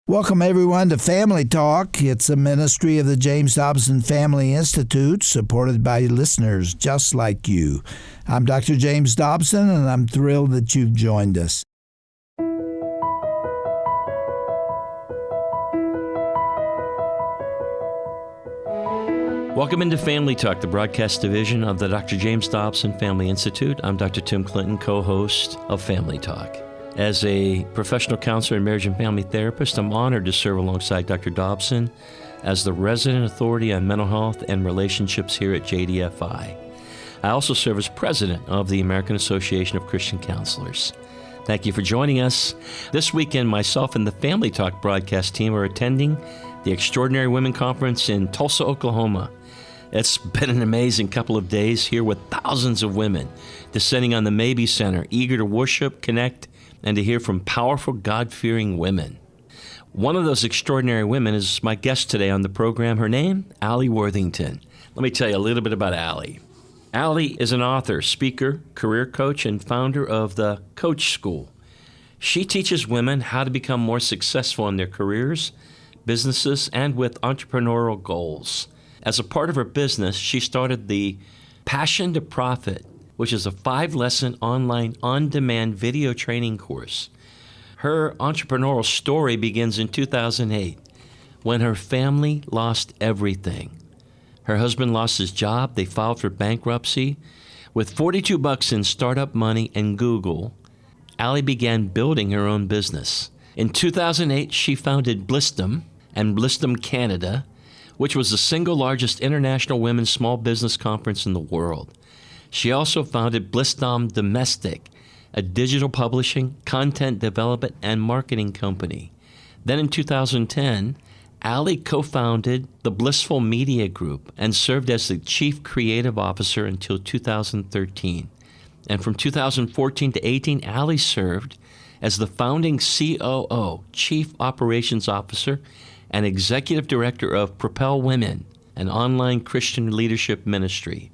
Welcome, everyone, to Family Talk. It's a ministry of the James Dobson Family Institute, supported by listeners just like you. I'm Dr. James Dobson, and I'm thrilled that you've joined us. Welcome into Family Talk, the broadcast division of the Dr. James Dobson Family Institute. I'm Dr. Tim Clinton, co-host of Family Talk. As a professional counselor and marriage and family therapist, I'm honored to serve alongside Dr. Dobson as the resident authority on mental health and relationships here at JDFI. I also serve as president of the American Association of Christian Counselors. Thank you for joining us. This weekend, myself and the Family Talk broadcast team are attending the Extraordinary Women Conference in Tulsa, Oklahoma. It's been an amazing couple of days here with thousands of women descending on the Maybe Center, eager to worship, connect, and to hear from powerful, God-fearing women. One of those extraordinary women is my guest today on the program. Her name, Alli Worthington. Let me tell you a little bit about Alli. Alli is an author, speaker, career coach, and founder of the Coach School. She teaches women how to become more successful in their careers, businesses, and with entrepreneurial goals. As a part of her business, she started the Passion to Profit, which is a 5-lesson online on-demand video training course. Her entrepreneurial story begins in 2008 when her family lost everything. Her husband lost his job. They filed for bankruptcy. With $42 in startup money and Google, Alli began building her own business. In 2008, she founded Blistom and Blistom Canada, which was the single largest international women's small business conference in the world. She also founded Blistom Domestic, a digital publishing, content development, and marketing company. Then in 2010, Alli co-founded the Blissful Media Group and served as the Chief Creative Officer until 2013. And from 2014 to 18, Alli served as the founding COO, Chief Operations Officer, and Executive Director of Propel Women, an online Christian leadership ministry.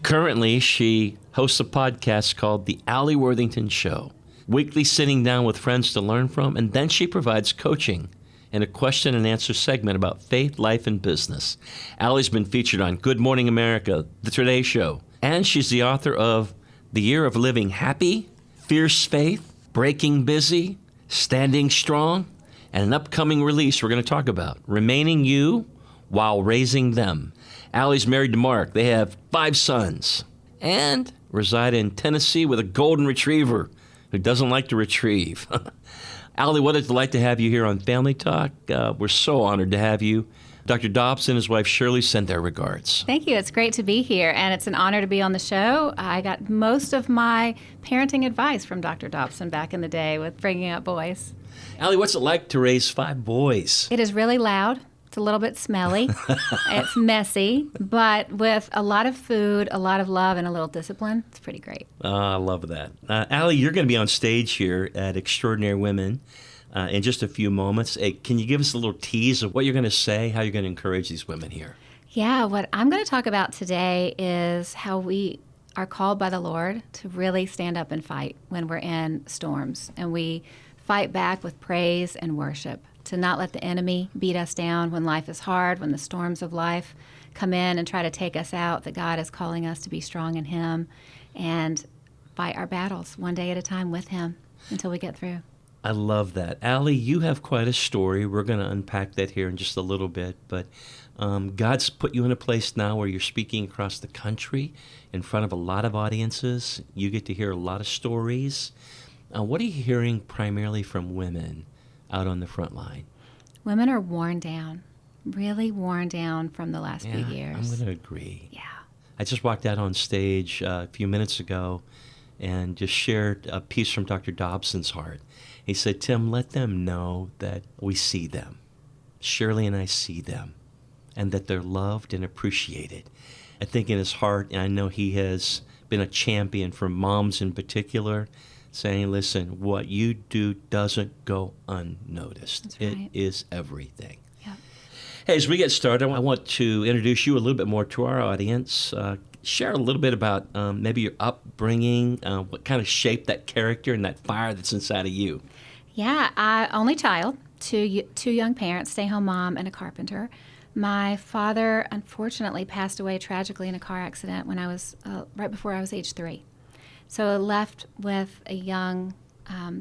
Currently, she hosts a podcast called The Alli Worthington Show, weekly sitting down with friends to learn from, and then she provides coaching in a question and answer segment about faith, life, and business. Alli's been featured on Good Morning America, The Today Show, and she's the author of The Year of Living Happy, Fierce Faith, Breaking Busy, Standing Strong, and an upcoming release we're going to talk about, Remaining You While Raising Them. Alli's married to Mark. They have 5 sons and reside in Tennessee with a golden retriever who doesn't like to retrieve. Alli, what a delight to have you here on Family Talk. We're so honored to have you. Dr. Dobson and his wife Shirley send their regards. Thank you. It's great to be here, and it's an honor to be on the show. I got most of my parenting advice from Dr. Dobson back in the day with bringing up boys. Alli, what's it like to raise 5 boys? It is really loud. It's a little bit smelly. It's messy, but with a lot of food, a lot of love, and a little discipline, it's pretty great. I love that. Alli, you're going to be on stage here at Extraordinary Women in just a few moments. Can you give us a little tease of what you're going to say, how you're going to encourage these women here? Yeah, what I'm going to talk about today is how we are called by the Lord to really stand up and fight when we're in storms, and we fight back with praise and worship, to not let the enemy beat us down when life is hard, when the storms of life come in and try to take us out, that God is calling us to be strong in Him and fight our battles one day at a time with Him until we get through. I love that. Alli, you have quite a story. We're going to unpack that here in just a little bit, but God's put you in a place now where you're speaking across the country in front of a lot of audiences. You get to hear a lot of stories. What are you hearing primarily from women out on the front line? Women are worn down, really worn down from the last few years. I'm going to agree. Yeah. I just walked out on stage a few minutes ago and just shared a piece from Dr. Dobson's heart. He said, Tim, let them know that we see them. Shirley and I see them, and that they're loved and appreciated. I think in his heart, and I know he has been a champion for moms in particular, saying, listen, what you do doesn't go unnoticed. That's right. It is everything. Yep. Hey, as we get started, I want to introduce you a little bit more to our audience. Share a little bit about maybe your upbringing, what kind of shaped that character and that fire that's inside of you. Yeah, only child. two young parents, stay-home mom and a carpenter. My father, unfortunately, passed away tragically in a car accident when I was right before I was age 3. So I left with a young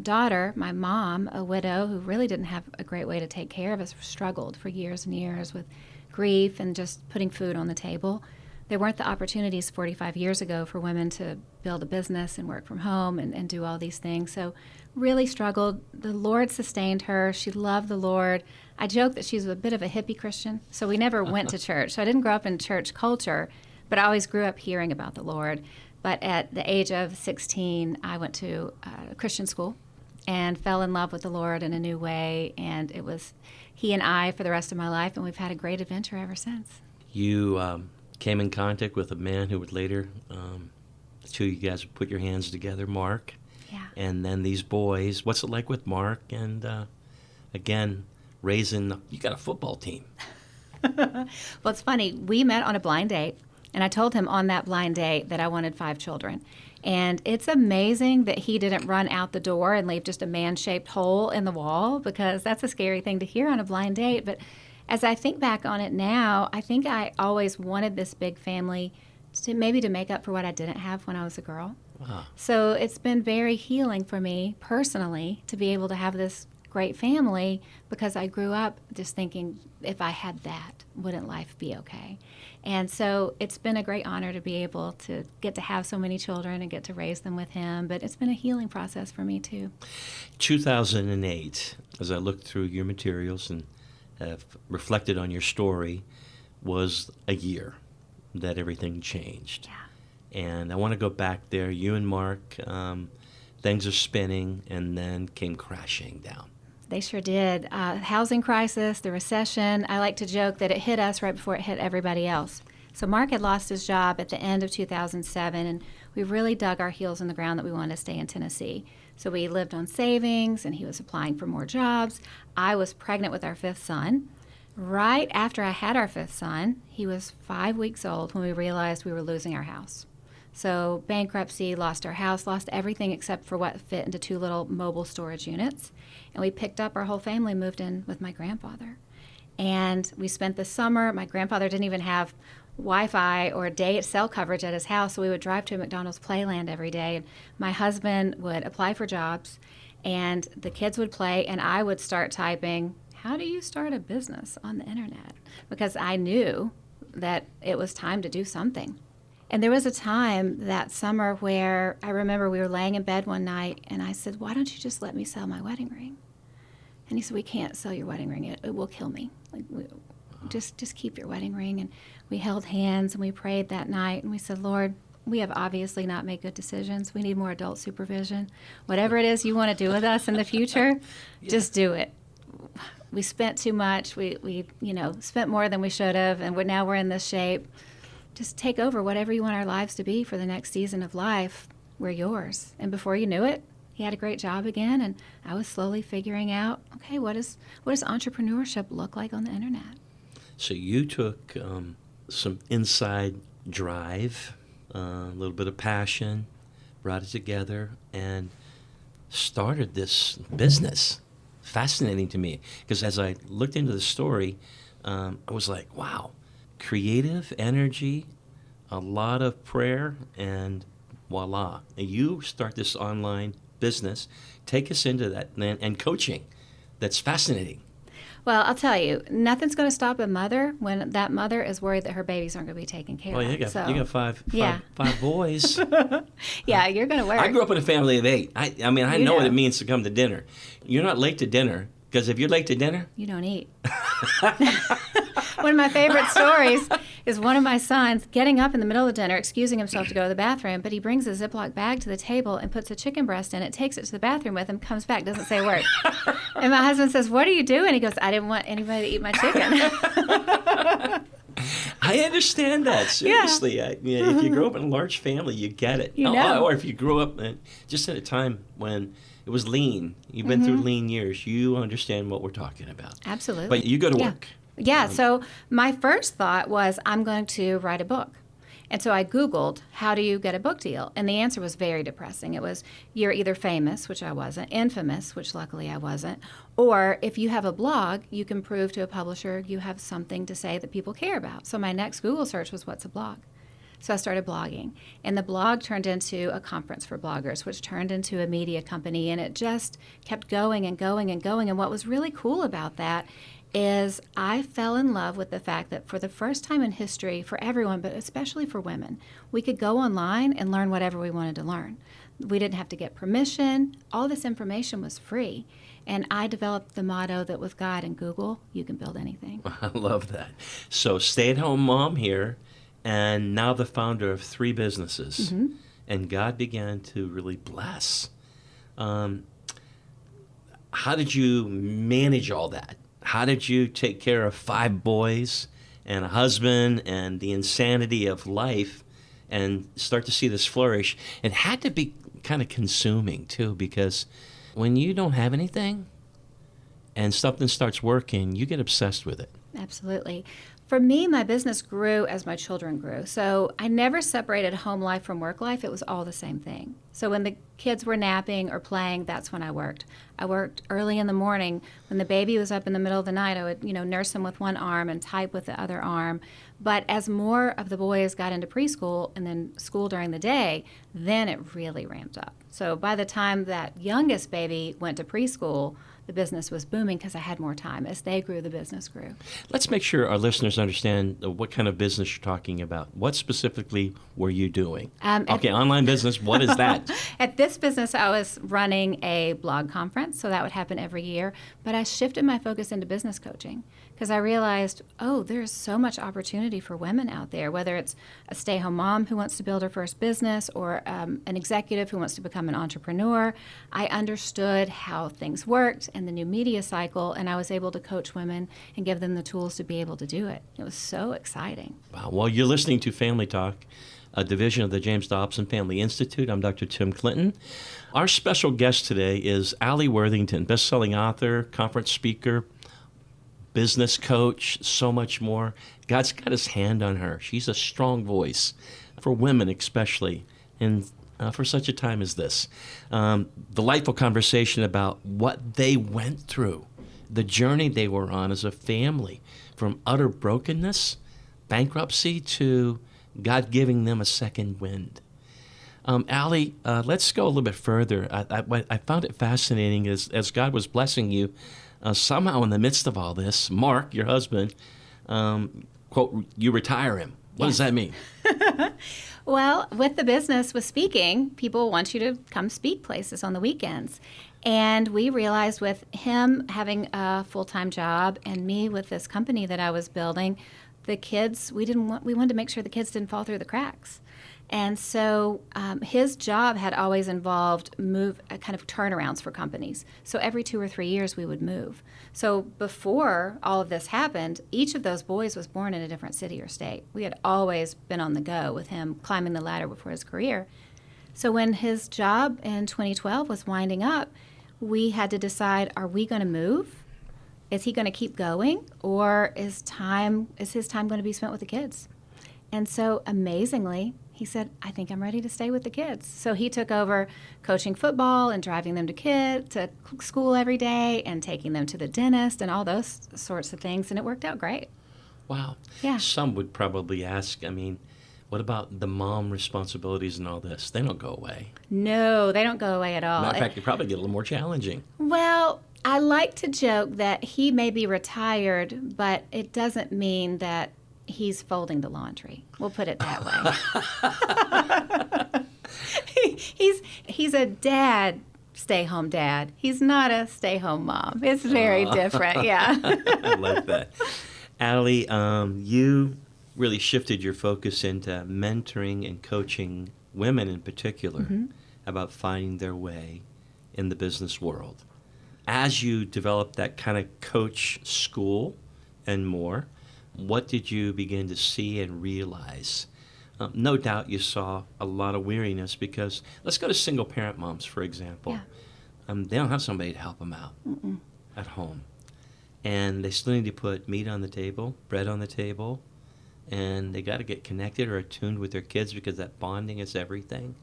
daughter, my mom, a widow who really didn't have a great way to take care of us, struggled for years and years with grief and just putting food on the table. There weren't the opportunities 45 years ago for women to build a business and work from home and do all these things. So really struggled. The Lord sustained her. She loved the Lord. I joke that she's a bit of a hippie Christian, so we never went to church. So I didn't grow up in church culture, but I always grew up hearing about the Lord. But at the age of 16, I went to a Christian school and fell in love with the Lord in a new way. And it was He and I for the rest of my life, and we've had a great adventure ever since. You came in contact with a man who would later, the two of you guys would put your hands together, Mark. Yeah. And then these boys, what's it like with Mark? And again, you got a football team. Well, it's funny. We met on a blind date, and I told him on that blind date that I wanted 5 children. And it's amazing that he didn't run out the door and leave just a man-shaped hole in the wall, because that's a scary thing to hear on a blind date. But as I think back on it now, I think I always wanted this big family to make up for what I didn't have when I was a girl. Wow. So it's been very healing for me personally to be able to have this great family, because I grew up just thinking, if I had that, wouldn't life be okay? And so it's been a great honor to be able to get to have so many children and get to raise them with him, but it's been a healing process for me too. 2008, as I looked through your materials and have reflected on your story, was a year that everything changed. Yeah. And I want to go back there. You and Mark, things are spinning, and then came crashing down. They sure did. Housing crisis, the recession. I like to joke that it hit us right before it hit everybody else. So Mark had lost his job at the end of 2007, and we really dug our heels in the ground that we wanted to stay in Tennessee. So we lived on savings, and he was applying for more jobs. I was pregnant with our 5th son. Right after I had our 5th son, he was 5 weeks old when we realized we were losing our house. So bankruptcy, lost our house, lost everything except for what fit into 2 little mobile storage units. And we picked up our whole family, moved in with my grandfather. And we spent the summer. My grandfather didn't even have Wi-Fi or cell coverage at his house, so we would drive to a McDonald's Playland every day. And my husband would apply for jobs, and the kids would play, and I would start typing, how do you start a business on the internet? Because I knew that it was time to do something. And there was a time that summer where I remember we were laying in bed one night, and I said, why don't you just let me sell my wedding ring? And he said, we can't sell your wedding ring. It will kill me. Just keep your wedding ring. And we held hands, and we prayed that night, and we said, Lord, we have obviously not made good decisions. We need more adult supervision. Whatever it is you want to do with us in the future, just do it. We spent too much. We spent more than we should have, and now we're in this shape. Just take over whatever you want our lives to be for the next season of life. We're yours. And before you knew it, he had a great job again, and I was slowly figuring out, okay, what does entrepreneurship look like on the internet? So you took some inside drive, a little bit of passion, brought it together, and started this business. Fascinating to me, because as I looked into the story, I was like, wow, creative energy, a lot of prayer, and voila. You start this online business. Take us into that, and coaching. That's fascinating. Well, I'll tell you, nothing's going to stop a mother when that mother is worried that her babies aren't going to be taken care Well, of. you got five boys. Yeah, you're going to work. I grew up in a family of 8. I know what it means to come to dinner. You're not late to dinner, because if you're late to dinner, you don't eat. One of my favorite stories is one of my sons getting up in the middle of dinner, excusing himself to go to the bathroom, but he brings a Ziploc bag to the table and puts a chicken breast in it, takes it to the bathroom with him, comes back, doesn't say a word. And my husband says, what are you doing? He goes, I didn't want anybody to eat my chicken. I understand that, seriously. Yeah. If you grow up in a large family, you get it. You know. Or if you grew up just at a time when it was lean, you've been through lean years, you understand what we're talking about. Absolutely. But you go to work. Yeah, so my first thought was, I'm going to write a book. And so I Googled, how do you get a book deal? And the answer was very depressing. It was, you're either famous, which I wasn't, infamous, which luckily I wasn't, or if you have a blog, you can prove to a publisher you have something to say that people care about. So my next Google search was, what's a blog? So I started blogging, and the blog turned into a conference for bloggers, which turned into a media company, and it just kept going and going and going. And what was really cool about that is I fell in love with the fact that for the first time in history, for everyone, but especially for women, we could go online and learn whatever we wanted to learn. We didn't have to get permission. All this information was free. And I developed the motto that with God and Google, you can build anything. I love that. So stay-at-home mom here, and now the founder of 3 businesses. Mm-hmm. And God began to really bless. How did you manage all that? How did you take care of 5 boys and a husband and the insanity of life and start to see this flourish? It had to be kind of consuming, too, because when you don't have anything and something starts working, you get obsessed with it. Absolutely. For me, my business grew as my children grew. So I never separated home life from work life. It was all the same thing. So when the kids were napping or playing, that's when I worked. I worked early in the morning. When the baby was up in the middle of the night, I would, nurse him with one arm and type with the other arm. But as more of the boys got into preschool and then school during the day, then it really ramped up. So by the time that youngest baby went to preschool, the business was booming because I had more time. As they grew, the business grew. Let's make sure our listeners understand what kind of business you're talking about. What specifically were you doing? Online business, what is that? At this business, I was running a blog conference, so that would happen every year. But I shifted my focus into business coaching because I realized, there's so much opportunity for women out there, whether it's a stay-home mom who wants to build her first business or an executive who wants to become an entrepreneur. I understood how things worked and the new media cycle, and I was able to coach women and give them the tools to be able to do it. It was so exciting. Wow. Well, you're listening to Family Talk, a division of the James Dobson Family Institute. I'm Dr. Tim Clinton. Our special guest today is Alli Worthington, best-selling author, conference speaker, business coach, so much more. God's got his hand on her. She's a strong voice for women especially, and for such a time as this. Delightful conversation about what they went through, the journey they were on as a family, from utter brokenness, bankruptcy, to God giving them a second wind. Alli, let's go a little bit further. I found it fascinating as God was blessing you, somehow in the midst of all this, Mark, your husband, quote, you retire him. What does that mean? Well, with the business, with speaking, people want you to come speak places on the weekends. And we realized with him having a full-time job and me with this company that I was building, the kids, we wanted to make sure the kids didn't fall through the cracks. And so his job had always involved kind of turnarounds for companies. So every 2 or 3 years we would move. So before all of this happened, each of those boys was born in a different city or state. We had always been on the go with him climbing the ladder before his career. So when his job in 2012 was winding up, we had to decide, are we going to move? Is he going to keep going? Or is his time going to be spent with the kids? And so amazingly, he said, I think I'm ready to stay with the kids. So he took over coaching football and driving them to school every day and taking them to the dentist and all those sorts of things. And it worked out great. Wow. Yeah. Some would probably ask, what about the mom responsibilities and all this? They don't go away. No, they don't go away at all. Matter of fact, they probably get a little more challenging. Well, I like to joke that he may be retired, but it doesn't mean that he's folding the laundry. We'll put it that way. He's a dad, stay-home dad. He's not a stay-home mom. It's very different, yeah. I like that. Alli, you really shifted your focus into mentoring and coaching women in particular about finding their way in the business world. As you developed that kind of coach school and more, what did you begin to see and realize? No doubt you saw a lot of weariness because, let's go to single-parent moms, for example. Yeah. They don't have somebody to help them out at home. And they still need to put meat on the table, bread on the table, and they got to get connected or attuned with their kids because that bonding is everything.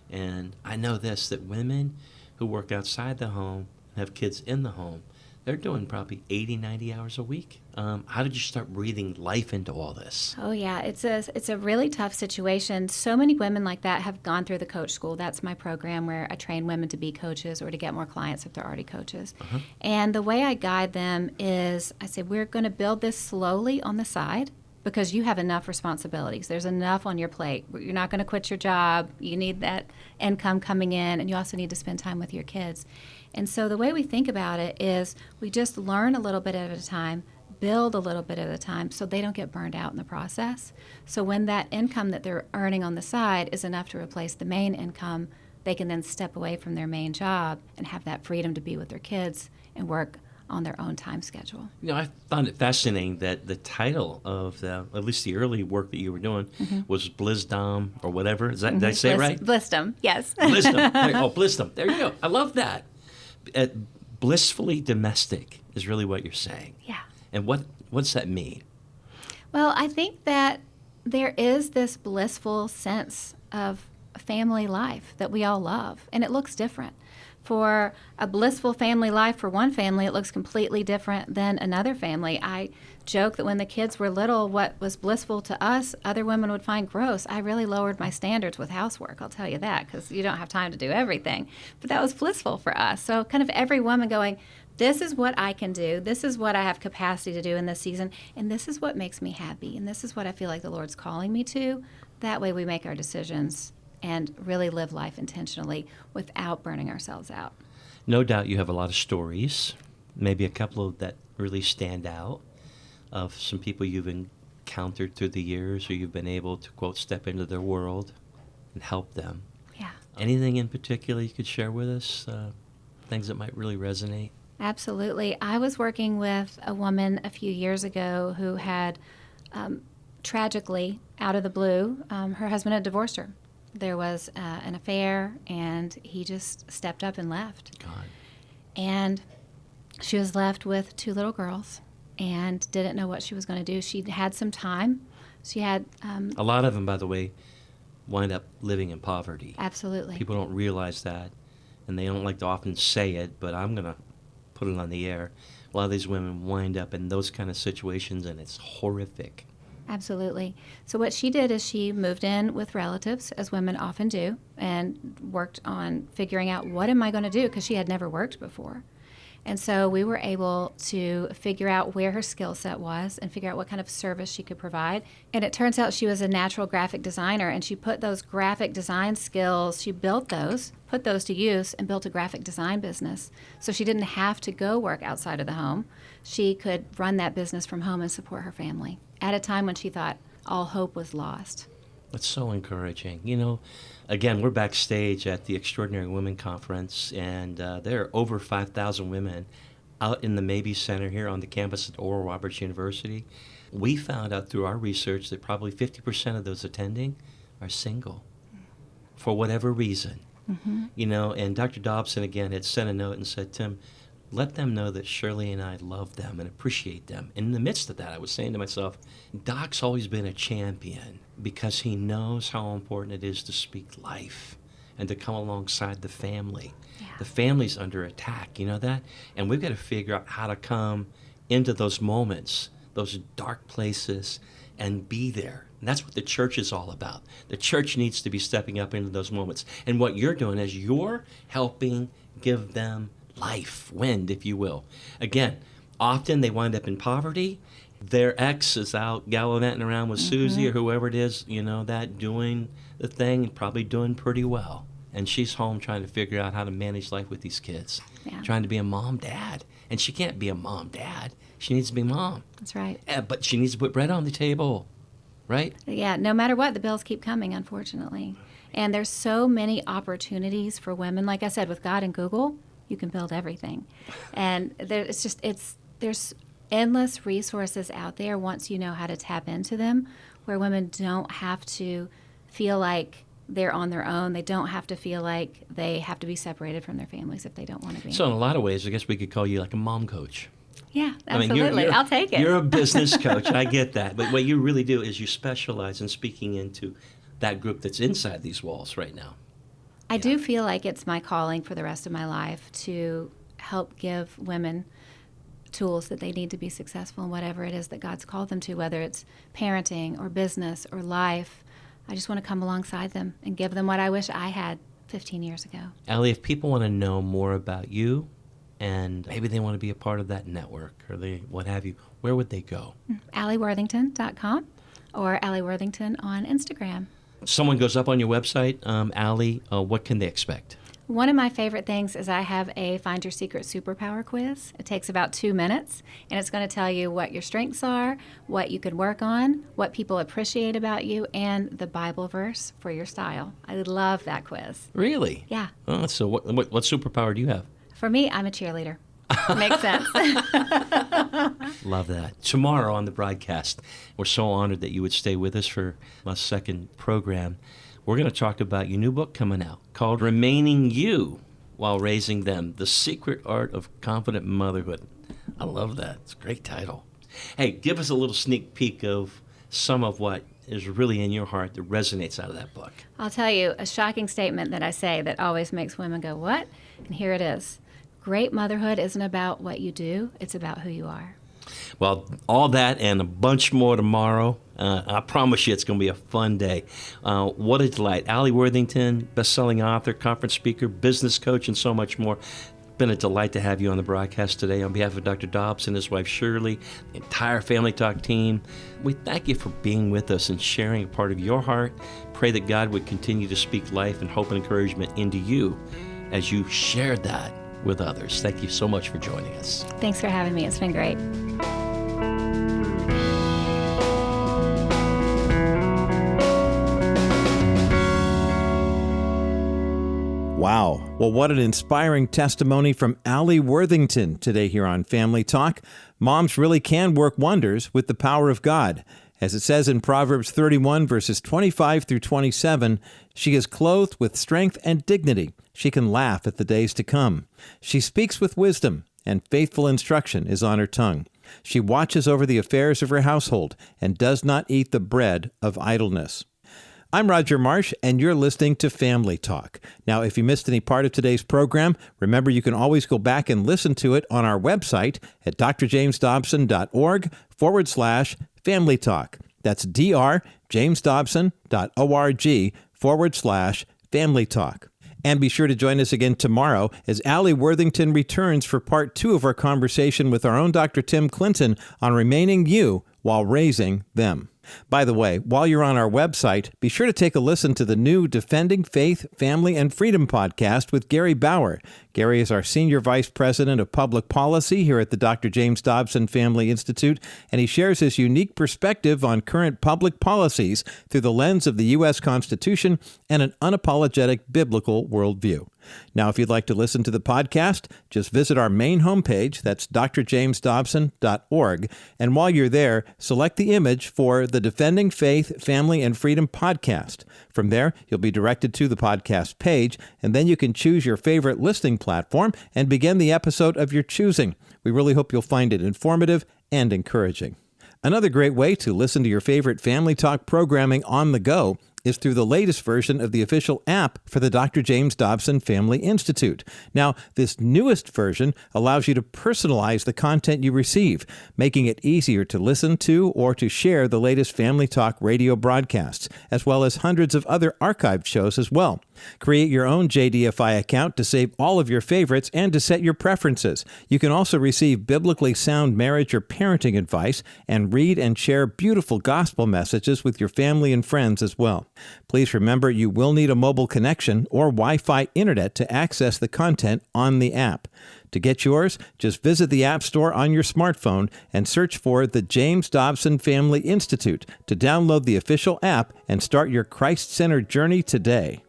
And I know this, that women who work outside the home and have kids in the home, they're doing probably 80, 90 hours a week. How did you start breathing life into all this? Oh, yeah. It's a really tough situation. So many women like that have gone through the coach school. That's my program where I train women to be coaches or to get more clients if they're already coaches. And the way I guide them is I say, we're going to build this slowly on the side because you have enough responsibilities. There's enough on your plate. You're not going to quit your job. You need that income coming in, and you also need to spend time with your kids. And so the way we think about it is we just learn a little bit at a time, build a little bit at a time so they don't get burned out in the process. So when that income that they're earning on the side is enough to replace the main income, they can then step away from their main job and have that freedom to be with their kids and work on their own time schedule. You know, I found it fascinating that the title of at least the early work that you were doing was Blizdom or whatever. Is that, did I say it right? Blizdom, yes. Blizdom. Blizdom. There you go. I love that. Blissfully domestic is really what you're saying. Yeah. And what's that mean? Well, I think that there is this blissful sense of family life that we all love, and it looks different. For a blissful family life for one family, it looks completely different than another family. I joke that when the kids were little, what was blissful to us, other women would find gross. I really lowered my standards with housework, I'll tell you that, because you don't have time to do everything. But that was blissful for us. So kind of every woman going, this is what I can do, this is what I have capacity to do in this season, and this is what makes me happy, and this is what I feel like the Lord's calling me to. That way we make our decisions and really live life intentionally without burning ourselves out. No doubt you have a lot of stories, maybe a couple that really stand out, of some people you've encountered through the years or you've been able to, quote, step into their world and help them. Yeah. Anything in particular you could share with us, things that might really resonate? Absolutely. I was working with a woman a few years ago who had, tragically, out of the blue, her husband had divorced her. There was an affair, and he just stepped up and left. God. And she was left with 2 little girls and didn't know what she was going to do. She had some time. She had... a lot of them, by the way, wind up living in poverty. Absolutely. People don't realize that, and they don't like to often say it, but I'm going to put it on the air. A lot of these women wind up in those kind of situations, and it's horrific. Absolutely. So what she did is she moved in with relatives, as women often do, and worked on figuring out, what am I going to do? Because she had never worked before. And so we were able to figure out where her skill set was and figure out what kind of service she could provide. And it turns out she was a natural graphic designer, and she put those graphic design skills, she built those, put those to use, and built a graphic design business. So she didn't have to go work outside of the home. She could run that business from home and support her family at a time when she thought all hope was lost. That's so encouraging. You know, again, we're backstage at the Extraordinary Women Conference, and there are over 5,000 women out in the Mabee Center here on the campus at Oral Roberts University. We found out through our research that probably 50% of those attending are single for whatever reason. Mm-hmm. You know, and Dr. Dobson, again, had sent a note and said, Tim, let them know that Shirley and I love them and appreciate them. In the midst of that, I was saying to myself, Doc's always been a champion because he knows how important it is to speak life and to come alongside the family. Yeah. The family's under attack, you know that? And we've got to figure out how to come into those moments, those dark places, and be there. And that's what the church is all about. The church needs to be stepping up into those moments. And what you're doing is you're helping give them life, wind, if you will. Again, often they wind up in poverty. Their ex is out gallivanting around with Susie or whoever it is, you know, that doing the thing and probably doing pretty well. And she's home trying to figure out how to manage life with these kids, trying to be a mom, dad. And she can't be a mom, dad. She needs to be mom. That's right. But she needs to put bread on the table, right? Yeah, no matter what, the bills keep coming, unfortunately. And there's so many opportunities for women. Like I said, with God and Google, you can build everything. And there's endless resources out there once you know how to tap into them, where women don't have to feel like they're on their own. They don't have to feel like they have to be separated from their families if they don't want to be. So in a lot of ways, I guess we could call you like a mom coach. Yeah, I mean, absolutely. I'll take it. You're a business coach. I get that. But what you really do is you specialize in speaking into that group that's inside these walls right now. I do feel like it's my calling for the rest of my life to help give women tools that they need to be successful in whatever it is that God's called them to, whether it's parenting or business or life. I just want to come alongside them and give them what I wish I had 15 years ago. Alli, if people want to know more about you and maybe they want to be a part of that network or they what have you, where would they go? AlliWorthington.com or Alli Worthington on Instagram. Someone goes up on your website, Alli, what can they expect? One of my favorite things is I have a Find Your Secret Superpower quiz. It takes about 2 minutes, and it's going to tell you what your strengths are, what you could work on, what people appreciate about you, and the Bible verse for your style. I love that quiz. Really? Yeah. Oh, so what superpower do you have? For me, I'm a cheerleader. Makes sense. Love that. Tomorrow on the broadcast, we're so honored that you would stay with us for a second program. We're going to talk about your new book coming out called Remaining You While Raising Them, The Secret Art of Confident Motherhood. I love that. It's a great title. Hey, give us a little sneak peek of some of what is really in your heart that resonates out of that book. I'll tell you a shocking statement that I say that always makes women go, what? And here it is. Great motherhood isn't about what you do, it's about who you are. Well, all that and a bunch more tomorrow. I promise you it's going to be a fun day. What a delight. Alli Worthington, best-selling author, conference speaker, business coach, and so much more. Been a delight to have you on the broadcast today. On behalf of Dr. Dobson, his wife Shirley, the entire Family Talk team, we thank you for being with us and sharing a part of your heart. Pray that God would continue to speak life and hope and encouragement into you as you shared that with others. Thank you so much for joining us. Thanks for having me. It's been great. Wow. Well, what an inspiring testimony from Alli Worthington today here on Family Talk. Moms really can work wonders with the power of God. As it says in Proverbs 31, verses 25 through 27, she is clothed with strength and dignity. She can laugh at the days to come. She speaks with wisdom, and faithful instruction is on her tongue. She watches over the affairs of her household and does not eat the bread of idleness. I'm Roger Marsh, and you're listening to Family Talk. Now, if you missed any part of today's program, remember you can always go back and listen to it on our website at drjamesdobson.org/Family Talk. That's drjamesdobson.org/Family Talk. And be sure to join us again tomorrow as Alli Worthington returns for part 2 of our conversation with our own Dr. Tim Clinton on remaining you while raising them. By the way, while you're on our website, be sure to take a listen to the new Defending Faith, Family, and Freedom podcast with Gary Bauer. Gary is our Senior Vice President of Public Policy here at the Dr. James Dobson Family Institute, and he shares his unique perspective on current public policies through the lens of the U.S. Constitution and an unapologetic biblical worldview. Now, if you'd like to listen to the podcast, just visit our main homepage, that's drjamesdobson.org, and while you're there, select the image for the Defending Faith, Family, and Freedom podcast. From there, you'll be directed to the podcast page, and then you can choose your favorite listening platform and begin the episode of your choosing. We really hope you'll find it informative and encouraging. Another great way to listen to your favorite Family Talk programming on the go is through the latest version of the official app for the Dr. James Dobson Family Institute. Now, this newest version allows you to personalize the content you receive, making it easier to listen to or to share the latest Family Talk radio broadcasts, as well as hundreds of other archived shows as well. Create your own JDFI account to save all of your favorites and to set your preferences. You can also receive biblically sound marriage or parenting advice and read and share beautiful gospel messages with your family and friends as well. Please remember you will need a mobile connection or Wi-Fi internet to access the content on the app. To get yours, just visit the App Store on your smartphone and search for the James Dobson Family Institute to download the official app and start your Christ-centered journey today.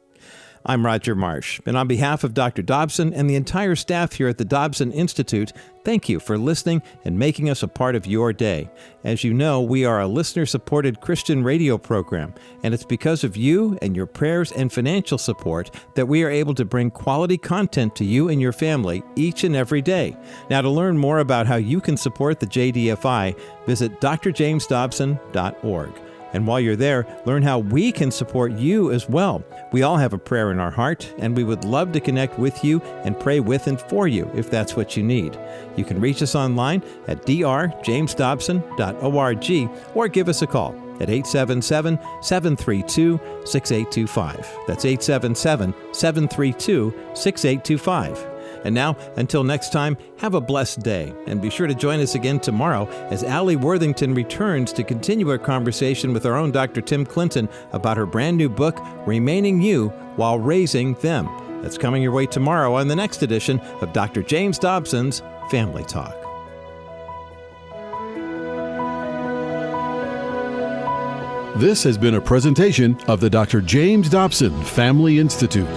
I'm Roger Marsh, and on behalf of Dr. Dobson and the entire staff here at the Dobson Institute, thank you for listening and making us a part of your day. As you know, we are a listener-supported Christian radio program, and it's because of you and your prayers and financial support that we are able to bring quality content to you and your family each and every day. Now, to learn more about how you can support the JDFI, visit drjamesdobson.org. And while you're there, learn how we can support you as well. We all have a prayer in our heart, and we would love to connect with you and pray with and for you if that's what you need. You can reach us online at drjamesdobson.org or give us a call at 877-732-6825. That's 877-732-6825. And now, until next time, have a blessed day, and be sure to join us again tomorrow as Alli Worthington returns to continue our conversation with our own Dr. Tim Clinton about her brand new book, Remaining You While Raising Them. That's coming your way tomorrow on the next edition of Dr. James Dobson's Family Talk. This has been a presentation of the Dr. James Dobson Family Institute.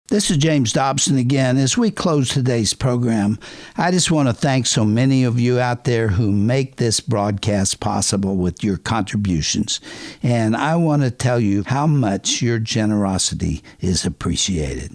This is James Dobson again. As we close today's program, I just want to thank so many of you out there who make this broadcast possible with your contributions. And I want to tell you how much your generosity is appreciated.